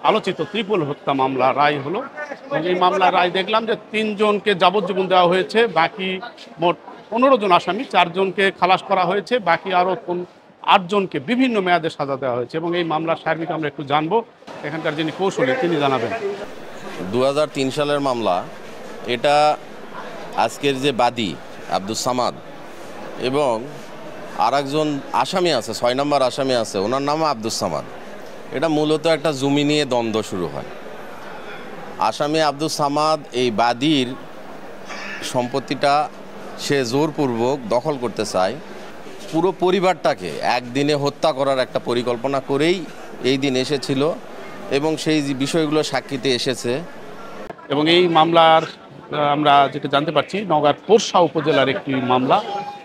আলোচিত ত্রিপল হত্যা মামলা রায় হলো। এবং এই মামলার রায় দেখলাম যে ৩ জনকে যাবজ্জীবন দেওয়া হয়েছে, বাকি মোট ১৫ জন আসামি, ৪ জনকে খালাস করা হয়েছে, বাকি আরও ৮ জনকে বিভিন্ন মেয়াদে সাজা দেওয়া হয়েছে। এবং এই মামলার সার্বিক আমরা একটু জানবো, এখানকার যিনি কৌশলী তিনি জানাবেন। ২০০৩ সালের মামলা এটা। আজকের যে বাদী আব্দুস সামাদ এবং আর একজন আসামি আছে, ৬ নম্বর আসামি আছে, ওনার নাম আব্দুস সামাদ। এটা মূলত একটা জমি নিয়ে দ্বন্দ্ব শুরু হয়। আসামি আব্দুস সামাদ এই বাদীর সম্পত্তিটা সে জোরপূর্বক দখল করতে চায়। পুরো পরিবারটাকে একদিনে হত্যা করার একটা পরিকল্পনা করেই এই দিন এসেছিল এবং সেই বিষয়গুলো সাক্ষীতে এসেছে। এবং এই মামলার আমরা যেটা জানতে পারছি, নওগাঁর পোরশা উপজেলার একটি মামলা,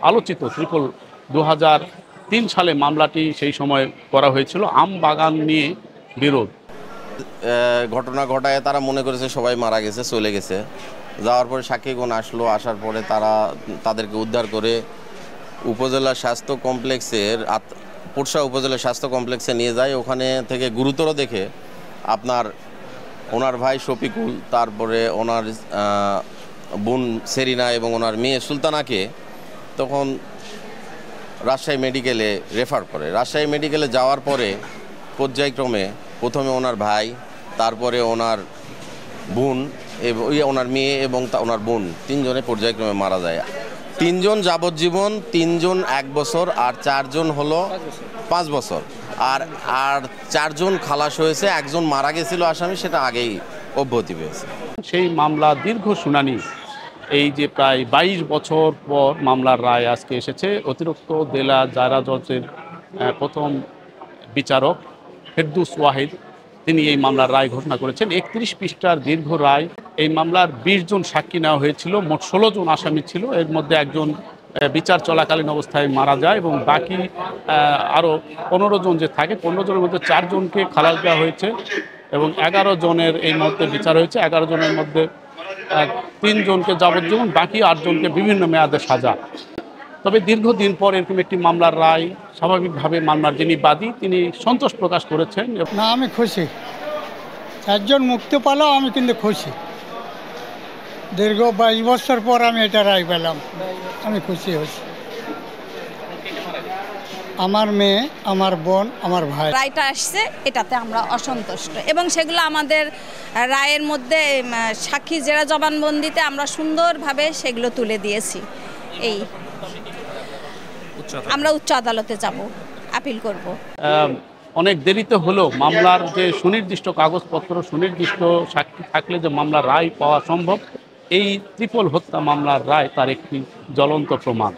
আলোচিত ত্রিপল। ২০০৩ সালে মামলাটি সেই সময় করা হয়েছিল আম বাগান নিয়ে বিরোধ। ঘটনা ঘটায় তারা মনে করেছে সবাই মারা গেছে, চলে গেছে। যাওয়ার পরে সাক্ষীগণ আসলো, আসার পরে তাদেরকে উদ্ধার করে উপজেলা স্বাস্থ্য কমপ্লেক্সের পোরশা উপজেলা স্বাস্থ্য কমপ্লেক্সে নিয়ে যায়। ওখানে থেকে গুরুতর দেখে ওনার ভাই শফিকুল, তারপরে ওনার বোন সেরিনা এবং ওনার মেয়ে সুলতানাকে তখন রাজশাহী মেডিকেলে রেফার করে। রাজশাহী মেডিকেলে যাওয়ার পরে পর্যায়ক্রমে প্রথমে ওনার ভাই, তারপরে ওনার বোন, ওনার মেয়ে এবং ওনার বোন, ৩ জনে পর্যায়ক্রমে মারা যায়। ৩ জন যাবজ্জীবন, ৩ জন ১ বছর, আর ৪ জন হলো ৫ বছর, আর ৪ জন খালাস হয়েছে। একজন মারা গেছিল আসামি, সেটা আগেই অব্যাহতি পেয়েছে। সেই মামলা দীর্ঘ শুনানি, এই যে প্রায় ২২ বছর পর মামলার রায় আজকে এসেছে। অতিরিক্ত জেলা দায়রা জজের প্রথম বিচারক ফেরদৌস ওয়াহিদ তিনি এই মামলার রায় ঘোষণা করেছেন। ৩১ পৃষ্ঠার দীর্ঘ রায়। এই মামলার ২০ জন সাক্ষী নেওয়া হয়েছিল, মোট ১৬ জন আসামি ছিল। এর মধ্যে একজন বিচার চলাকালীন অবস্থায় মারা যায় এবং বাকি আরও ১৫ জন যে থাকে, ১৫ জনের মধ্যে ৪ জনকে খালাস দেওয়া হয়েছে এবং ১১ জনের এই মধ্যে বিচার হয়েছে। ১১ জনের মধ্যে ৩ জনকে যাবজ্জীবন, বাকি ৮ জনকে বিভিন্ন মেয়াদে সাজা। তবে দীর্ঘদিন পর এরকম একটি মামলার রায়, স্বাভাবিকভাবে মামলার যিনি বাদী তিনি সন্তোষ প্রকাশ করেছেন। না, আমি খুশি। ৪ জন মুক্তি পেলেও আমি কিন্তু খুশি। দীর্ঘ ২২ বছর পর আমি এটা রায় পেলাম, আমি খুশি হয়েছি। আমার মেয়ে, আমার বোন, আমার ভাই। রায়টা আসছে, এটাতে আমরা অসন্তুষ্ট এবং সেগুলো আমাদের রায়ের মধ্যে সাক্ষী যারা জবানবন্দিতে আমরা সুন্দরভাবে সেগুলো তুলে দিয়েছি। এই আমরা উচ্চ আদালতে যাব, আপিল করব। অনেক দেরিতে হলেও মামলার যে সুনির্দিষ্ট কাগজপত্র, সুনির্দিষ্ট সাক্ষী থাকলে যে মামলার রায় পাওয়া সম্ভব, এই ত্রিপল হত্যা মামলার রায় তার একটি জ্বলন্ত প্রমাণ।